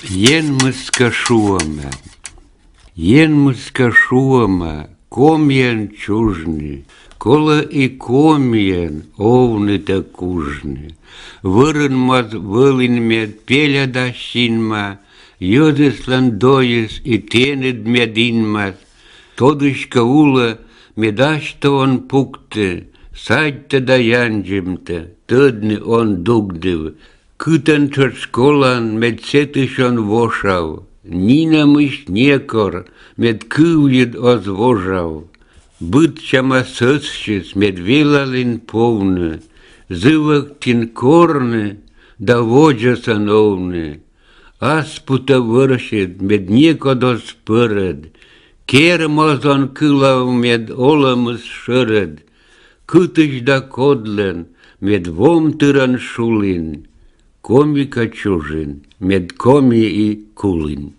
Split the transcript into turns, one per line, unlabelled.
Jen muskashuama, komien чужны, кола и комien овны да кужны. Вырынмаз вылынмет пеля да шинма, йодыслан доес и тенед мединмаз, тодышка ула медашта он пукте, сайтта да янджимта, тыдны он дугдыв. Кытан тот школан медсетыш он вошав, нинамыш некор, мед кывьед озвожав. Быт чама сыцшис мед велалин повны, зывак тин корны, да воджа сановны. Аспута выршит мед некодос пыред, кермазон кылав мед оламыз шыред. Кытыш да кодлен, мед вомтыран шулин. Комика чужин, мед коми и кулин.